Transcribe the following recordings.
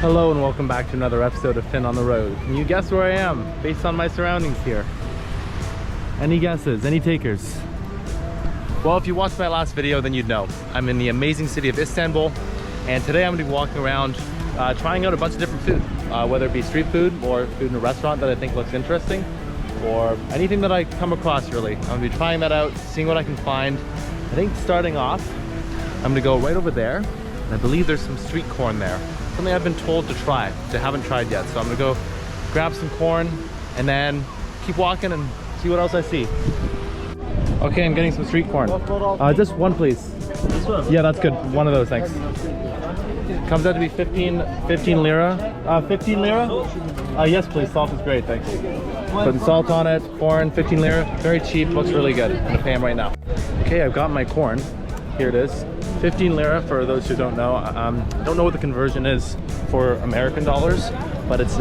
Hello and welcome back to another episode of Finn on the Road. Can you guess where I am based on my surroundings here? Any guesses? Any takers? Well, if you watched my last video, then you'd know. I'm in the amazing city of Istanbul, and today I'm going to be walking around trying out a bunch of different food, whether it be street food or food in a restaurant that I think looks interesting, or anything that I come across really. I'm going to be trying that out, seeing what I can find. I think starting off, I'm going to go right over there, and I believe there's some street corn there. Something I've been told to try, which I haven't tried yet. So I'm gonna go grab some corn and then keep walking and see what else I see. Okay, I'm getting some street corn. Just one, please. This one? Yeah, that's good. One of those, thanks. Comes out to be 15 lira. 15 lira? Yes, please. Salt is great, thanks. Putting salt on it, corn, 15 lira. Very cheap, looks really good. I'm gonna pay him right now. Okay, I've got my corn. Here it is. 15 lira for those who don't know. I don't know what the conversion is for American dollars, but it's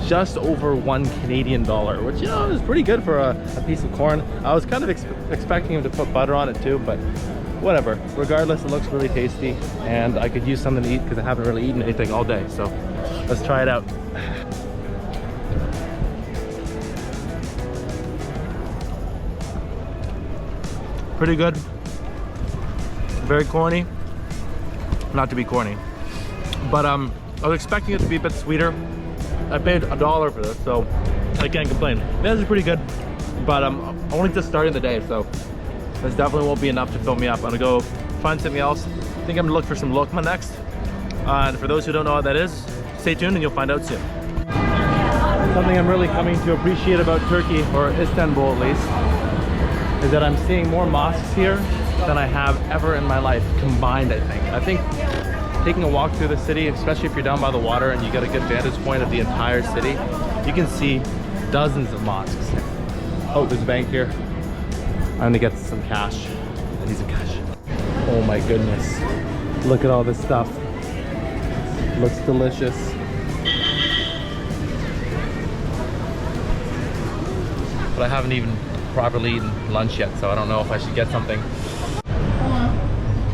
just over $1 Canadian, which, you know, is pretty good for a piece of corn. I was kind of expecting him to put butter on it too, but whatever. Regardless, it looks really tasty, and I could use something to eat because I haven't really eaten anything all day. So let's try it out. Pretty good. Very corny. Not to be corny, but I was expecting it to be a bit sweeter. I paid $1 for this, so I can't complain. This is pretty good, but I'm only just starting the day, so this definitely won't be enough to fill me up. I'm gonna go find something else. I think I'm gonna look for some lokma next, and for those who don't know what that is, stay tuned and you'll find out soon. Something I'm really coming to appreciate about Turkey, or Istanbul at least, is that I'm seeing more mosques here than I have ever in my life combined. I think taking a walk through the city, especially if you're down by the water and you get a good vantage point of the entire city, you can see dozens of mosques. Oh, there's a bank here. I'm gonna get some cash. I need some cash. Oh my goodness, look at all this stuff. Looks delicious. But I haven't even properly eaten lunch yet, so I don't know if I should get something.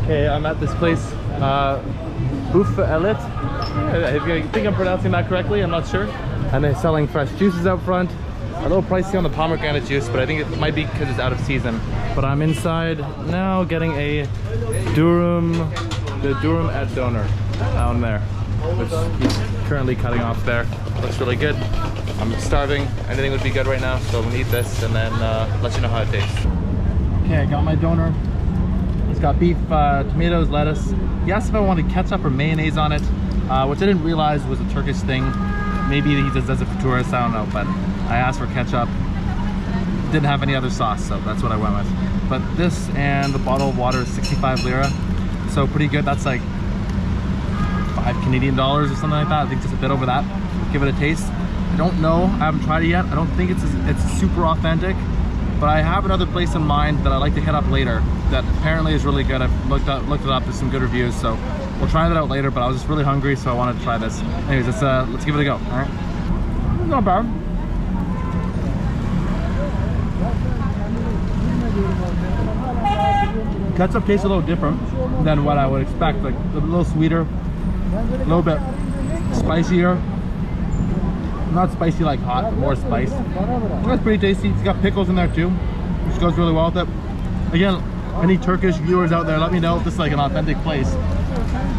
Okay, I'm at this place, Buffa Elit. I think I'm pronouncing that correctly, I'm not sure. And they're selling fresh juices out front. A little pricey on the pomegranate juice, but I think it might be because it's out of season. But I'm inside now getting a durum et doner down there, which he's currently cutting off there. Looks really good. I'm starving. Anything would be good right now, so I'm gonna eat this and then let you know how it tastes. Okay, I got my doner. It's got beef, tomatoes, lettuce. He asked if I wanted ketchup or mayonnaise on it, which I didn't realize was a Turkish thing. Maybe he just does it for tourists, I don't know, but I asked for ketchup. Didn't have any other sauce, so that's what I went with. But this and the bottle of water is 65 lira, so pretty good. That's like $5 Canadian or something like that. I think just a bit over that. Give it a taste. I don't know, I haven't tried it yet. I don't think it's super authentic, but I have another place in mind that I like to hit up later that apparently is really good. I've looked it up, there's some good reviews, so we'll try that out later, but I was just really hungry, so I wanted to try this. Anyways, let's give it a go, all right? It's not bad. Ketchup tastes a little different than what I would expect, like a little sweeter, a little bit spicier. Not spicy like hot, but more spice. That's pretty tasty. It's got pickles in there too, which goes really well with it. Again, any Turkish viewers out there, let me know if this is like an authentic place.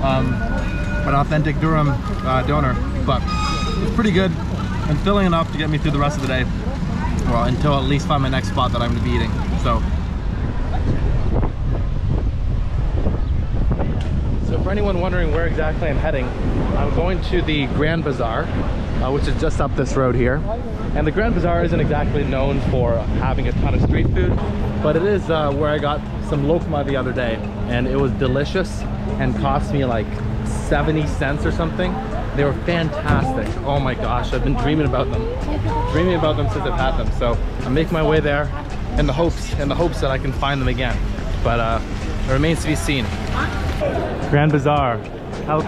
An authentic durum doner. But it's pretty good and filling enough to get me through the rest of the day. Well, until at least find my next spot that I'm gonna be eating. So for anyone wondering where exactly I'm heading, I'm going to the Grand Bazaar, which is just up this road here. And the Grand Bazaar isn't exactly known for having a ton of street food, but it is where I got some lokma the other day, and it was delicious and cost me like 70 cents or something. They were fantastic. Oh my gosh, I've been dreaming about them since I've had them. So I'm making my way there in the hopes that I can find them again, but it remains to be seen. Grand Bazaar, oh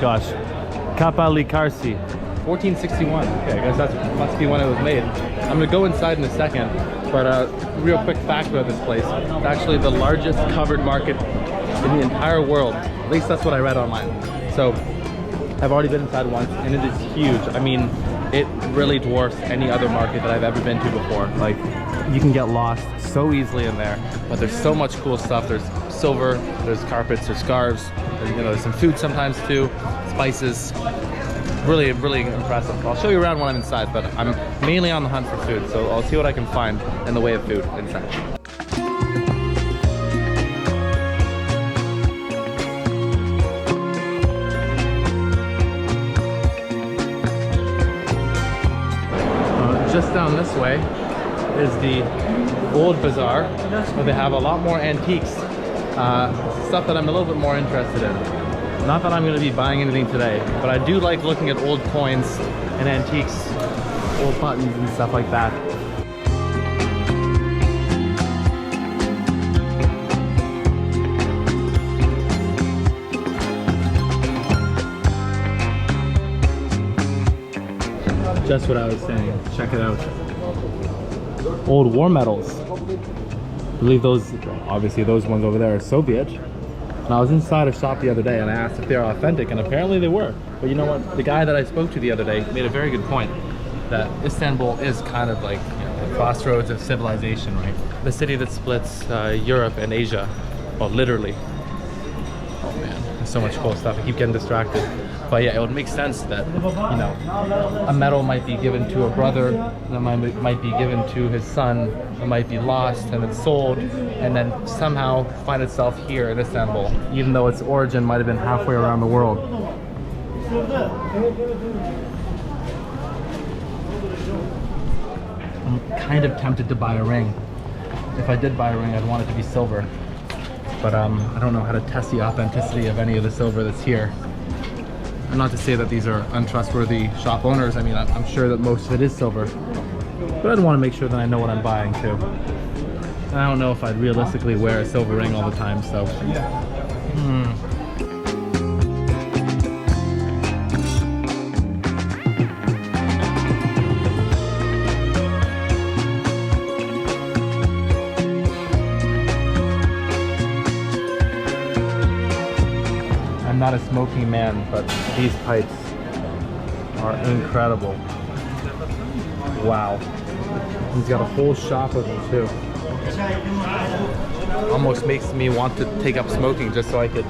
gosh, Cappadocia, 1461. Okay, I guess that must be when it was made. I'm gonna go inside in a second, but real quick fact about this place: it's actually the largest covered market in the entire world. At least that's what I read online. So I've already been inside once and it is huge. I mean, it really dwarfs any other market that I've ever been to before. Like, you can get lost so easily in there, but there's so much cool stuff. There's silver, there's carpets, there's scarves, there's some food sometimes too, spices. Really, really impressive. I'll show you around when I'm inside, but I'm mainly on the hunt for food, so I'll see what I can find in the way of food inside. Just down this way is the old bazaar, where they have a lot more antiques, stuff that I'm a little bit more interested in. Not that I'm going to be buying anything today, but I do like looking at old coins and antiques, old buttons and stuff like that. Just what I was saying. Check it out. Old war medals. I believe those, obviously those ones over there are Soviet. And I was inside a shop the other day and I asked if they're authentic, and apparently they were. But you know what? The guy that I spoke to the other day made a very good point, that Istanbul is kind of like, you know, the crossroads of civilization, right? The city that splits Europe and Asia. Well, literally. Oh man, there's so much cool stuff. I keep getting distracted. But yeah, it would make sense that, you know, a medal might be given to a brother, that might be given to his son, it might be lost and it's sold, and then somehow find itself here in Istanbul, even though its origin might have been halfway around the world. I'm kind of tempted to buy a ring. If I did buy a ring, I'd want it to be silver. But I don't know how to test the authenticity of any of the silver that's here. And not to say that these are untrustworthy shop owners. I mean, I'm sure that most of it is silver. But I'd want to make sure that I know what I'm buying too. And I don't know if I'd realistically wear a silver ring all the time, so. I'm not a smoking man, but these pipes are incredible. Wow. He's got a whole shop of them too. Almost makes me want to take up smoking just so I could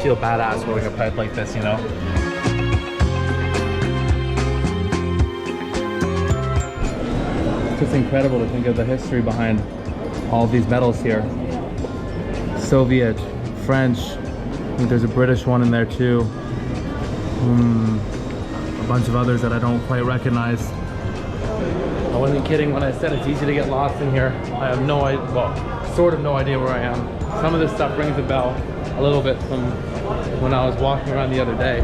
feel badass holding a pipe like this, you know? It's just incredible to think of the history behind all of these medals here. Soviet, French, I think there's a British one in there too. A bunch of others that I don't quite recognize. I wasn't kidding when I said it's easy to get lost in here. I have no idea, well, sort of no idea where I am. Some of this stuff rings a bell a little bit from when I was walking around the other day.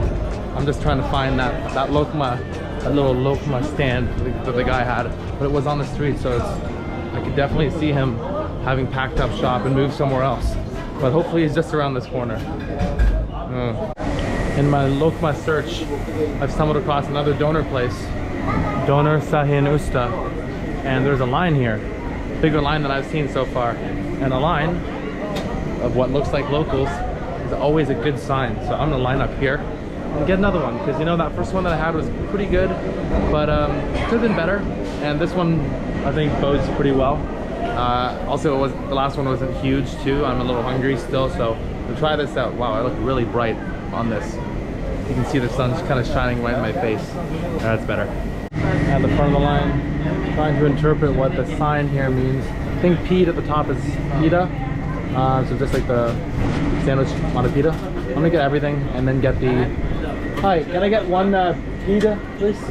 I'm just trying to find that lokma, that little lokma stand that the guy had, but it was on the street, so I could definitely see him having packed up shop and moved somewhere else. But hopefully he's just around this corner. In my Lokma search, I've stumbled across another donor place, Donor Sahin Usta, and there's a line here, bigger line than I've seen so far, and a line of what looks like locals is always a good sign. So I'm gonna line up here and get another one, because you know that first one that I had was pretty good, but could have been better, and this one I think bodes pretty well. Also, the last one wasn't huge too. I'm a little hungry still, so to try this out. Wow, I look really bright on this. You can see the sun's kind of shining right in my face. That's better. At the front of the line, trying to interpret what the sign here means. I think pita at the top is pita. So just like the sandwich on a pita. I'm gonna get everything and then get the... Hi, can I get one pita, please?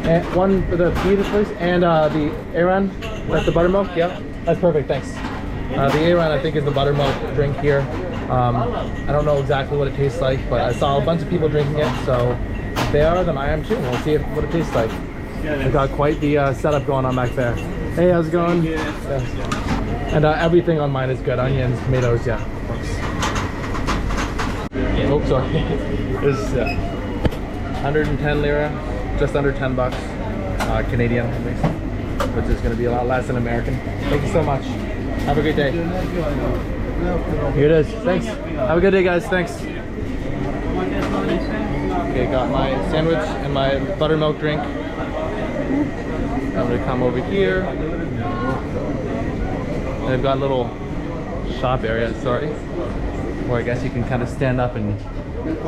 And one for the pita, please, and the Ayran, that's the buttermilk. Yeah, that's perfect, thanks. The Ayran, I think, is the buttermilk drink here. I don't know exactly what it tastes like, but I saw a bunch of people drinking it, so if they are, then I am too. We'll see what it tastes like. I've got quite the setup going on back there. Hey, how's it going? Yeah. And everything on mine is good. Onions, tomatoes, yeah. Oh, sorry. This is 110 lira, just under 10 bucks, Canadian at least, which is going to be a lot less than American. Thank you so much. Have a great day. Here it is. Thanks. Have a good day, guys. Thanks. Okay, got my sandwich and my buttermilk drink. I'm gonna come over here. And they've got a little shop area, sorry. Or I guess you can kind of stand up and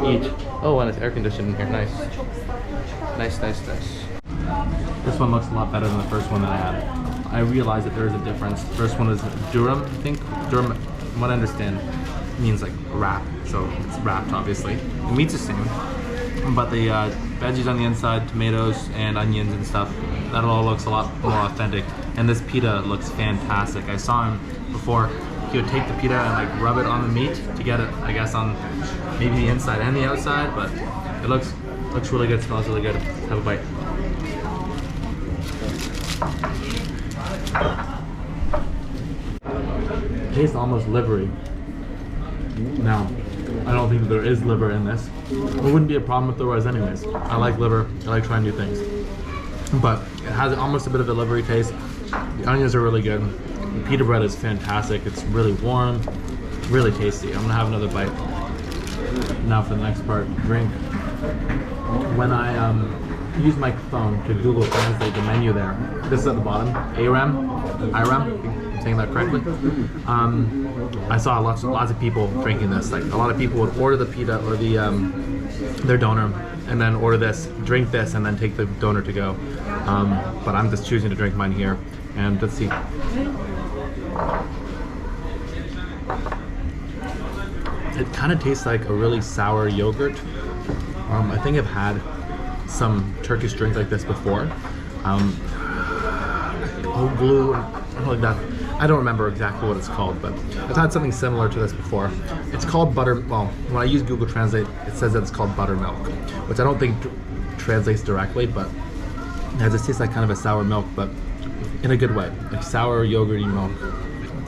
eat. Oh, and it's air conditioned in here. Nice. Nice, nice, nice. This one looks a lot better than the first one that I had. I realized that there is a difference. The first one is durum, I think. Durum, from what I understand, means like wrap. So it's wrapped, obviously. The meat's the same, but the veggies on the inside, tomatoes and onions and stuff, that all looks a lot more authentic. And this pita looks fantastic. I saw him before. He would take the pita and like rub it on the meat to get it, I guess, on maybe the inside and the outside, but it looks really good, smells really good. Have a bite. It tastes almost livery. Now, I don't think that there is liver in this. It wouldn't be a problem if there was anyways. I like liver, I like trying new things. But it has almost a bit of a livery taste. The onions are really good. The pita bread is fantastic. It's really warm, really tasty. I'm gonna have another bite. Now for the next part, drink. When I use my phone to Google Translate the menu there, this is at the bottom, Iram, I'm saying that correctly. I saw lots of people drinking this. Like a lot of people would order the pita or the their doner, and then order this, drink this, and then take the doner to go. But I'm just choosing to drink mine here, and let's see. It kind of tastes like a really sour yogurt. I think I've had some Turkish drink like this before. Glue, like that. I don't remember exactly what it's called, but I've had something similar to this before. It's called butter. Well, when I use Google Translate, it says that it's called buttermilk, which I don't think translates directly, but it just tastes like kind of a sour milk, but in a good way, like sour yogurty milk.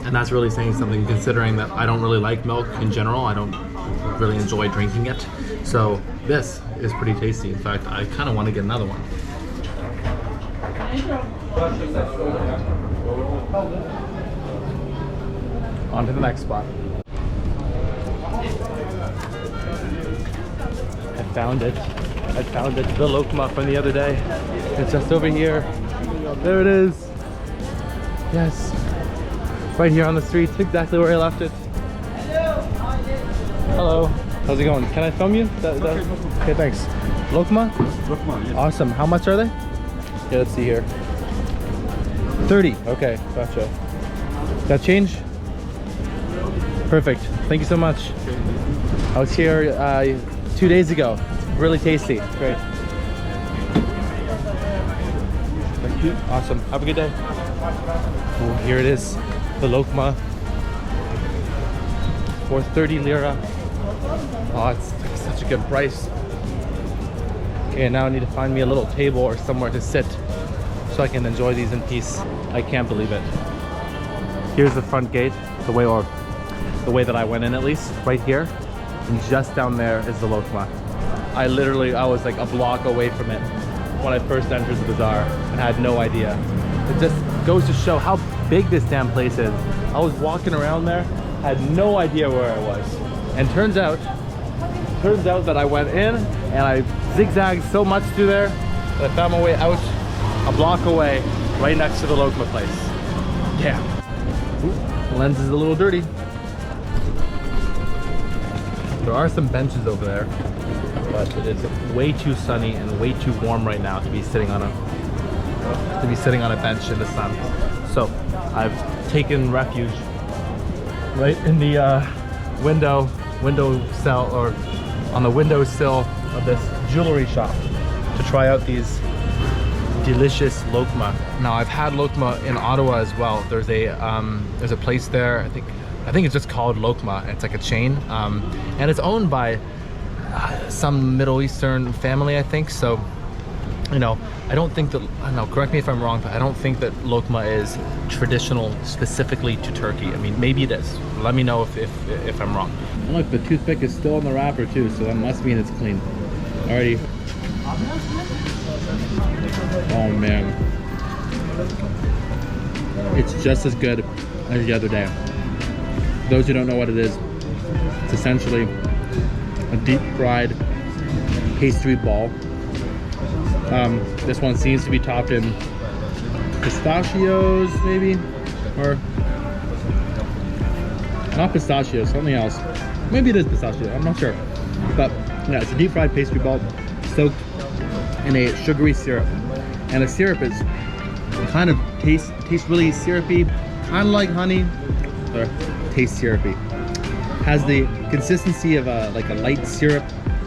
And that's really saying something, considering that I don't really like milk in general. I don't really enjoy drinking it. So this is pretty tasty. In fact, I kind of want to get another one. On to the next spot. I found it. The Lokma from the other day. It's just over here. There it is. Yes. Right here on the street, exactly where I left it. Hello. How's it going? Can I film you? Okay, thanks. Lokma? Lokma, yes. Awesome. How much are they? Yeah, let's see here. 30. Okay, gotcha. That change? Perfect. Thank you so much. I was here 2 days ago. Really tasty. Great. Thank you. Awesome. Have a good day. Oh, here it is. The Lokma for 30 lira. Oh, it's such a good price. Okay, now I need to find me a little table or somewhere to sit so I can enjoy these in peace. I can't believe it. Here's the front gate, the way that I went in, at least, right here. And just down there is the Lokma. I was like a block away from it when I first entered the bazaar and had no idea. It just goes to show how big this damn place is. I was walking around there, had no idea where I was. And turns out that I went in and I zigzagged so much through there that I found my way out a block away, right next to the Lokma place. Yeah. Ooh, the lens is a little dirty. There are some benches over there, but it is way too sunny and way too warm right now to be sitting on a bench in the sun. So I've taken refuge right in the window sill, or on the windowsill of this jewelry shop to try out these delicious Lokma. Now I've had Lokma in Ottawa as well. There's a place there, I think it's just called Lokma. It's like a chain, and it's owned by some Middle Eastern family, I think. So, you know, I don't think that, I don't know, correct me if I'm wrong, but I don't think that Lokma is traditional specifically to Turkey. I mean, maybe it is. Let me know if I'm wrong. And look, the toothpick is still in the wrapper too, so that must mean it's clean. Alrighty. Oh man. It's just as good as the other day. those who don't know what it is, it's essentially a deep fried pastry ball. This one seems to be topped in pistachios, maybe, or not pistachios, something else. Maybe it is pistachio, I'm not sure. But yeah, it's a deep fried pastry ball soaked in a sugary syrup. And the syrup is kind of tastes really syrupy, kind of like honey, or tastes syrupy. Has the consistency of like a light syrup,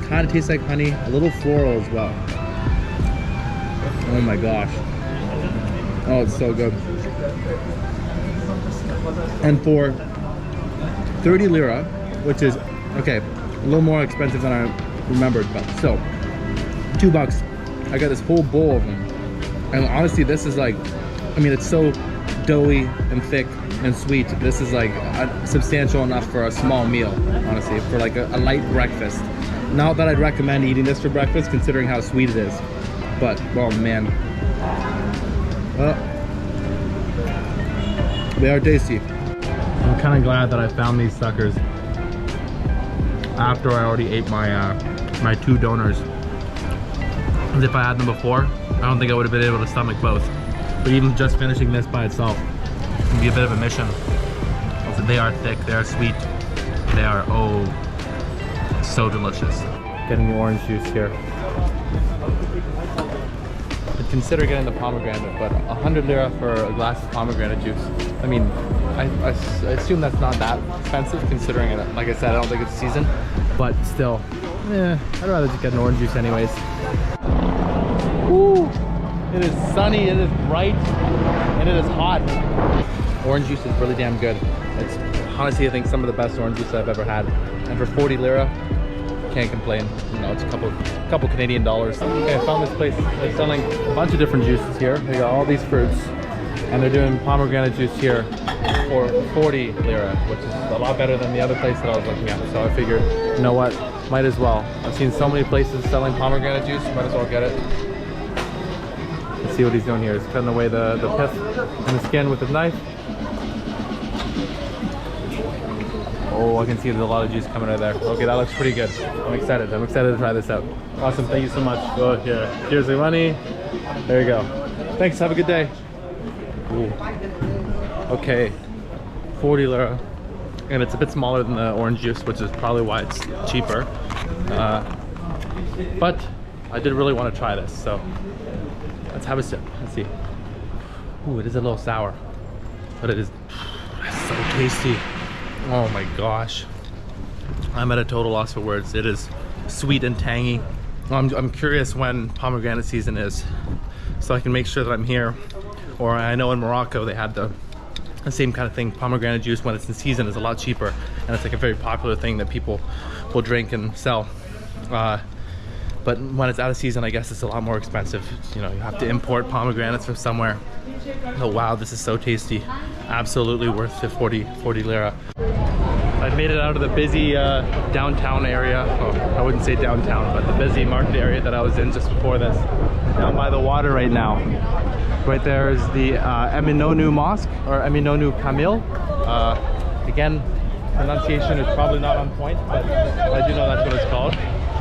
kind of tastes like honey, a little floral as well. Oh my gosh. Oh, it's so good. And for 30 lira, which is, okay, a little more expensive than I remembered, but still, $2. I got this whole bowl of them. And honestly, this is like, I mean, it's so doughy and thick and sweet. This is like substantial enough for a small meal, honestly, for like a light breakfast. Not that I'd recommend eating this for breakfast, considering how sweet it is. But, oh man. They are tasty. I'm kind of glad that I found these suckers after I already ate my my 2 donors. As if I had them before, I don't think I would have been able to stomach both. But even just finishing this by itself can be a bit of a mission. They are thick, they are sweet, they are, oh, so delicious. Getting the orange juice here. I'd consider getting the pomegranate, but 100 lira for a glass of pomegranate juice. I mean, I assume that's not that expensive, considering it, like I said, I don't think it's seasoned, but still, I'd rather just get an orange juice anyways. Woo! It is sunny, it is bright, and it is hot. Orange juice is really damn good. It's honestly, I think, some of the best orange juice I've ever had. And for 40 lira, can't complain. You know, it's a couple Canadian dollars. Okay, I found this place. They're selling a bunch of different juices here. They got all these fruits, and they're doing pomegranate juice here for 40 lira, which is a lot better than the other place that I was looking at. So I figured, you know what, might as well. I've seen so many places selling pomegranate juice, might as well get it. Let's see what he's doing here. He's cutting away the pith and the skin with his knife. Oh, I can see there's a lot of juice coming out of there. Okay, that looks pretty good. I'm excited to try this out. Awesome, thank you so much. Oh, here, here's the money. There you go. Thanks, have a good day. Ooh. Okay, 40 lira. And it's a bit smaller than the orange juice, which is probably why it's cheaper. But I did really want to try this, so let's have a sip. Let's see. Ooh, it is a little sour, but it is so tasty. Oh my gosh, I'm at a total loss for words. It is sweet and tangy. I'm curious when pomegranate season is, so I can make sure that I'm here. Or I know in Morocco they had the same kind of thing. Pomegranate juice, when it's in season, is a lot cheaper, and it's like a very popular thing that people will drink and sell. But when it's out of season, I guess it's a lot more expensive. You know, you have to import pomegranates from somewhere. Oh wow, this is so tasty. Absolutely worth the 40 lira. I've made it out of the busy downtown area. Oh, I wouldn't say downtown, but the busy market area that I was in just before this. Down by the water right now. Right there is the Eminonu Mosque, or Eminonu Kamil. Again, pronunciation is probably not on point, but I do know that's what it's called.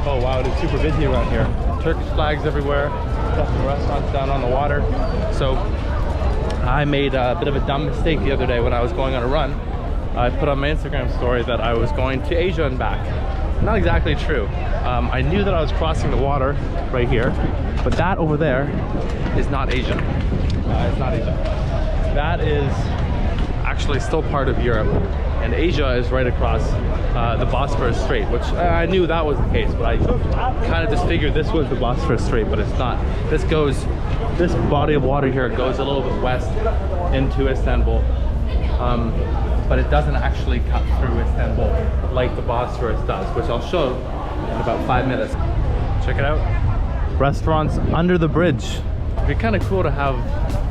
Oh wow, it is super busy around here. Turkish flags everywhere, some restaurants down on the water. So I made a bit of a dumb mistake the other day when I was going on a run. I put on my Instagram story that I was going to Asia and back. Not exactly true. I knew that I was crossing the water right here, but that over there is not Asia. It's not Asia. That is actually still part of Europe, and Asia is right across the Bosphorus Strait, which I knew that was the case, but I kind of just figured this was the Bosphorus Strait, but it's not. This body of water here goes a little bit west into Istanbul, but it doesn't actually cut through Istanbul like the Bosphorus does, which I'll show in about 5 minutes. Check it out. Restaurants under the bridge. It'd be kind of cool to have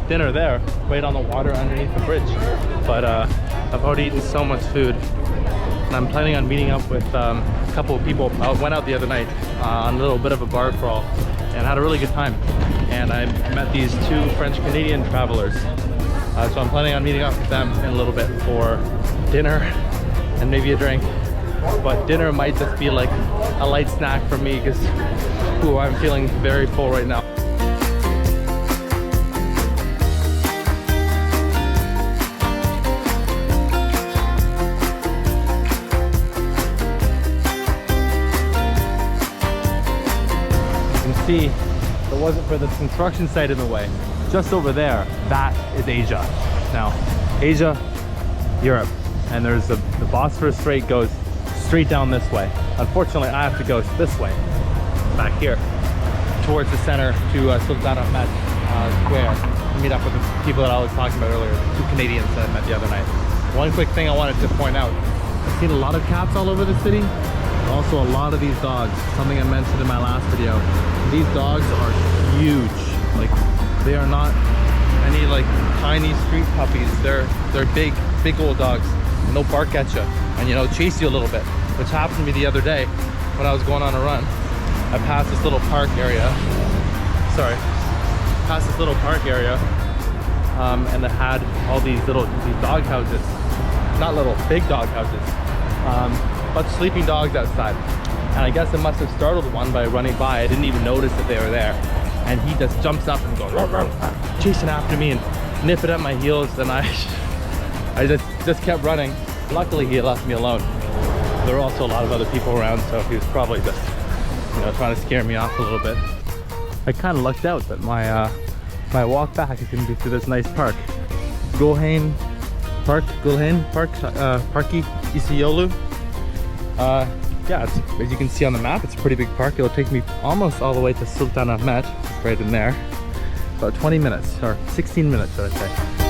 dinner there, right on the water underneath the bridge. But I've already eaten so much food, and I'm planning on meeting up with a couple of people. I went out the other night on a little bit of a bar crawl and had a really good time. And I met these 2 French-Canadian travelers. So I'm planning on meeting up with them in a little bit for dinner and maybe a drink. But dinner might just be like a light snack for me because I'm feeling very full right now. See, if it wasn't for this construction site in the way, just over there, that is Asia. Now, Asia, Europe, and there's the Bosphorus Strait goes straight down this way. Unfortunately, I have to go this way, back here, towards the center to Sultanahmet Square to meet up with the people that I was talking about earlier, the 2 Canadians that I met the other night. One quick thing I wanted to point out, I've seen a lot of cats all over the city. Also a lot of these dogs, something I mentioned in my last video. These dogs are huge. Like, they are not any like tiny street puppies. They're big old dogs, and they'll bark at you and, you know, chase you a little bit, which happened to me the other day when I was going on a run. I passed this little park area. And it had all these dog houses. Not little, big dog houses. But sleeping dogs outside, and I guess it must have startled one by running by. I didn't even notice that they were there, and he just jumps up and goes chasing after me and nipping at my heels, and I just kept running. Luckily he left me alone. There were also a lot of other people around, so he was probably just, you know, trying to scare me off a little bit. I kind of lucked out that my walk back is going to be through this nice park, Gulhane Park, Parki Isiolu. Yeah, as you can see on the map, it's a pretty big park. It'll take me almost all the way to Sultanahmet, right in there. About 20 minutes, or 16 minutes, I would say.